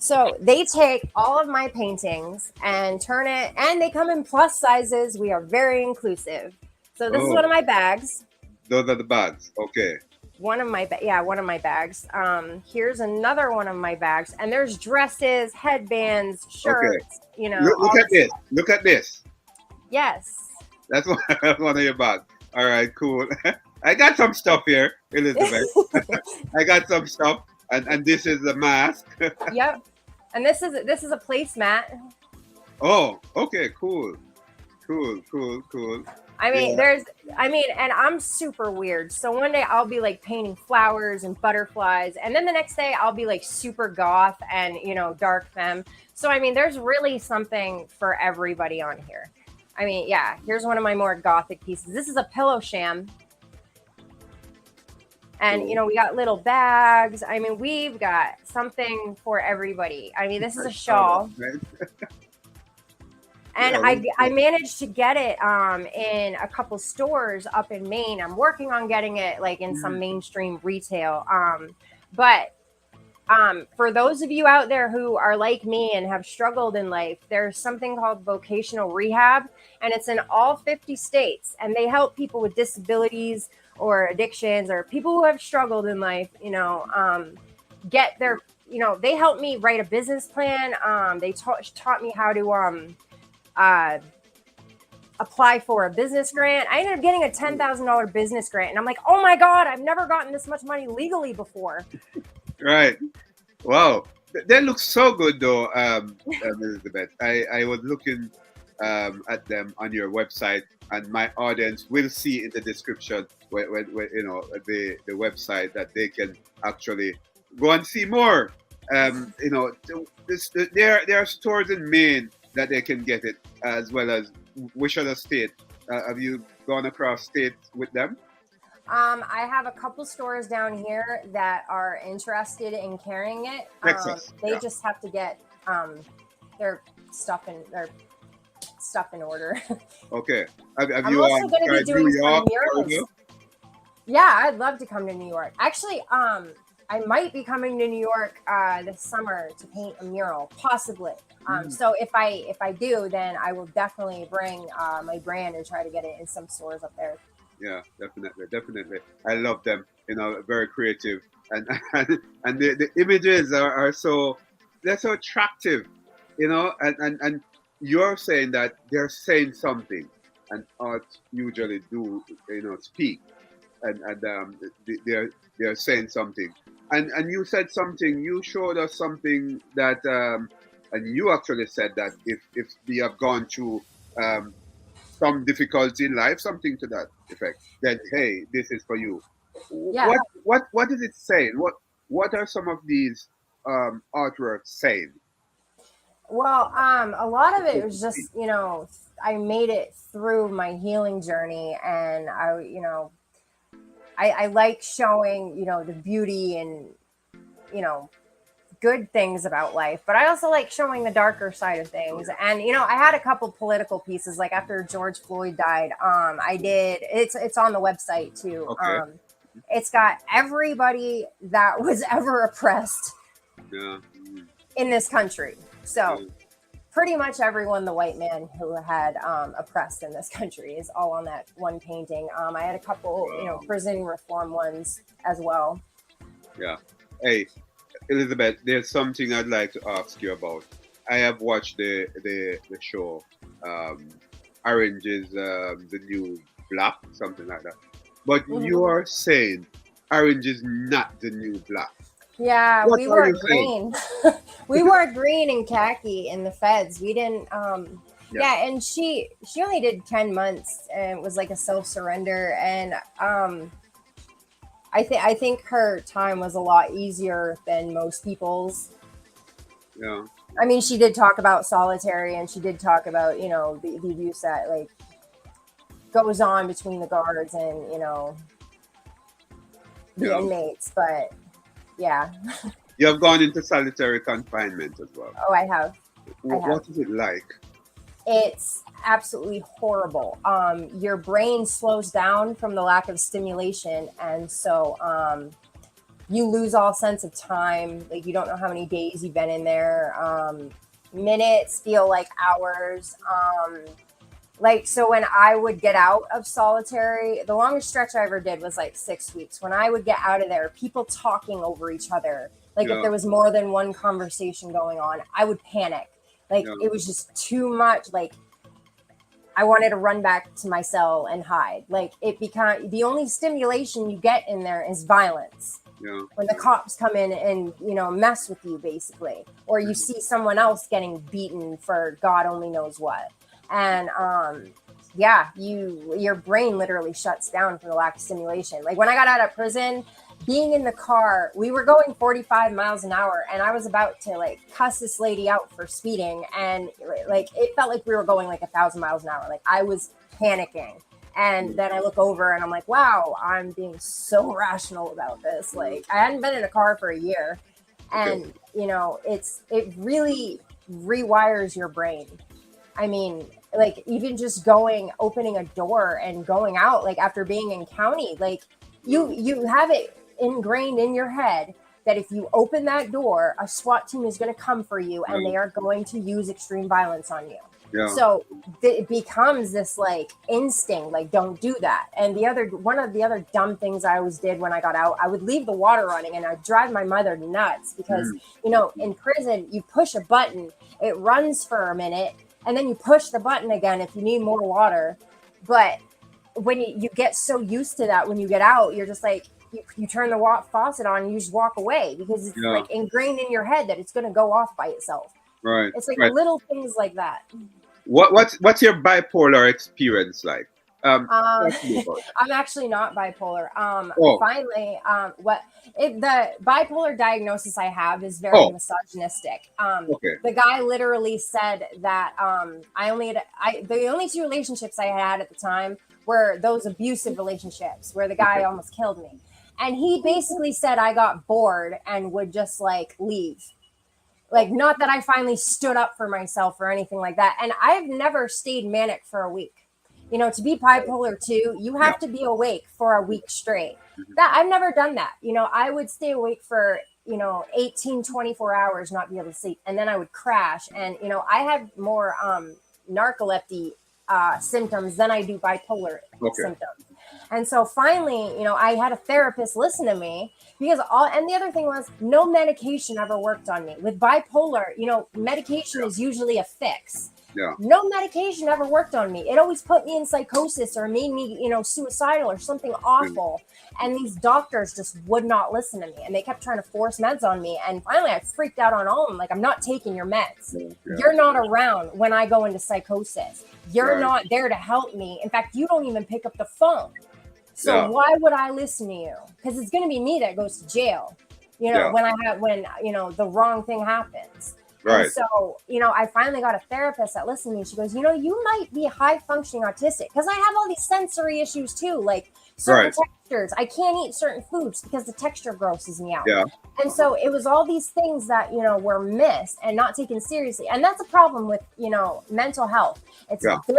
So they take all of my paintings and turn it, and they come in plus sizes. We are very inclusive. So this is one Oh, of my bags. those are the bags. Okay. One of my bags. Here's another one of my bags, and there's dresses, headbands, Okay. shirts. You know, Look all at this. this. Look at this. Yes. That's one, that's one of your bags. All right, cool. I got some stuff here, Elizabeth. I got some stuff, and this is the mask. Yep. And this is a placemat. Oh, okay, cool, cool. I mean, Yeah. there's, I mean, and I'm super weird. So one day I'll be like painting flowers and butterflies, and then the next day I'll be like super goth and dark femme. So I mean, there's really something for everybody on here. I mean, yeah, here's one of my more gothic pieces. This is a pillow sham, and Cool. we got little bags. I mean, we've got something for everybody. I mean, this is a All right, shawl. right. And Yeah, I managed to get it in a couple stores up in Maine. I'm working on getting it like in some mainstream retail. But for those of you out there who are like me and have struggled in life, there's something called vocational rehab, and it's in all 50 states. And they help people with disabilities or addictions or people who have struggled in life, get their, they helped me write a business plan. They taught me how to uh, apply for a business grant. I ended up getting a $10,000 business grant, and I'm like, oh my god, I've never gotten this much money legally before. right. Wow, they look so good though, Elizabeth. I was looking at them on your website, and my audience will see in the description where the website that they can actually go and see more. There are stores in Maine that they can get it, as well as which other state. Have you gone across states with them? I have a couple stores down here that are interested in carrying it. Texas. They Yeah. just have to get their their stuff in order. Okay. Have I'm you also going to be tried New doing some York? murals. Yeah, I'd love to come to New York. Actually, I might be coming to New York this summer to paint a mural, possibly. So if I do, then I will definitely bring my brand and try to get it in some stores up there. Yeah, definitely. I love them. Very creative, and and the images are so they're so attractive. And you're saying that they're saying something, and art usually do speak, and they're saying something. And you said something. You showed us something that and you actually said that if we have gone through um, some difficulty in life, something to that effect, then hey, this is for you. Yeah. What is it saying? What are some of these artworks saying? Well, a lot of it was just, I made it through my healing journey, and I like showing, the beauty and, you know, good things about life, but I also like showing the darker side of things. And I had a couple political pieces, like after George Floyd died. I did. It's on the website too. Okay. It's got everybody that was ever oppressed Yeah. in this country. So Yeah. pretty much everyone, the white man who had oppressed in this country, is all on that one painting. I had a couple, Wow. prison reform ones as well. Yeah. Hey, Elizabeth, there's something I'd like to ask you about. I have watched the show. Um, Orange is the new black, something like that. But Mhm. you are saying Orange is not the new black. Yeah, What we are wore you saying? green. We wore green and khaki in the feds. We didn't. Yeah. Yeah, and she only did 10 months, and it was like a self surrender. And I think her time was a lot easier than most people's. Yeah. I mean, she did talk about solitary, and she did talk about the abuse that like goes on between the guards and the Yeah. inmates. But yeah, You have gone into solitary confinement as well. oh, I have. I have. What is it like? It's absolutely horrible. Your brain slows down from the lack of stimulation, and so you lose all sense of time. Like, you don't know how many days you've been in there. Minutes feel like hours. Like, so when I would get out of solitary, the longest stretch I ever did was like 6 weeks. When I would get out of there, people talking over each other. Like, if Yeah. there was more than one conversation going on, I would panic. Like, Yeah. it was just too much. Like, I wanted to run back to my cell and hide. Like, it became the only stimulation you get in there is violence. Yeah. When the cops come in and, you know, mess with you, basically, or you see someone else getting beaten for God only knows what. And yeah, your brain literally shuts down from the lack of stimulation. Like, when I got out of prison, being in the car, we were going 45 miles an hour, and I was about to like cuss this lady out for speeding, and like it felt like we were going like 1,000 miles an hour. Like, I was panicking. And then I look over and I'm like, wow, I'm being so rational about this. Like, I hadn't been in a car for a year. And, you know, it really rewires your brain. I mean, like, even just opening a door and going out, like, after being in county, like, you have it ingrained in your head that if you open that door, a SWAT team is going to come for you and they are going to use extreme violence on you. Yeah. So it becomes this like instinct, like, don't do that. And one of the other dumb things I always did when I got out, I would leave the water running, and I'd drive my mother nuts because, you know, in prison, you push a button, it runs for a minute, and then you push the button again if you need more water. But when you get so used to that, when you get out, you're just like, you turn the faucet on and you just walk away because it's like ingrained in your head that it's going to go off by itself. Right. It's like little things like that. What's your bipolar experience like? I'm actually not bipolar. Finally, the bipolar diagnosis I have is very misogynistic. The guy literally said that the only two relationships I had at the time were those abusive relationships where the guy almost killed me. And he basically said I got bored and would just like leave. Like, not that I finally stood up for myself or anything like that. And I've never stayed manic for a week. You know, to be bipolar 2, you have to be awake for a week straight. That I've never done that. You know, I would stay awake for, 18, 24 hours, not be able to sleep. And then I would crash. And, I had more narcolepsy symptoms than I do bipolar symptoms. And so finally, I had a therapist listen to me because and the other thing was no medication ever worked on me. With bipolar, medication is usually a fix. Yeah. No medication ever worked on me. It always put me in psychosis or made me, suicidal or something awful. And these doctors just would not listen to me. And they kept trying to force meds on me. And finally, I freaked out on all of them. Like, I'm not taking your meds. Yeah. You're not around when I go into psychosis. You're not there to help me. In fact, you don't even pick up the phone. So why would I listen to you? Because it's going to be me that goes to jail, when the wrong thing happens. Right. And so, I finally got a therapist that listened to me. She goes, you might be high functioning autistic because I have all these sensory issues too, like certain textures. I can't eat certain foods because the texture grosses me out. Yeah. And so it was all these things that, were missed and not taken seriously. And that's a problem with, mental health. It's very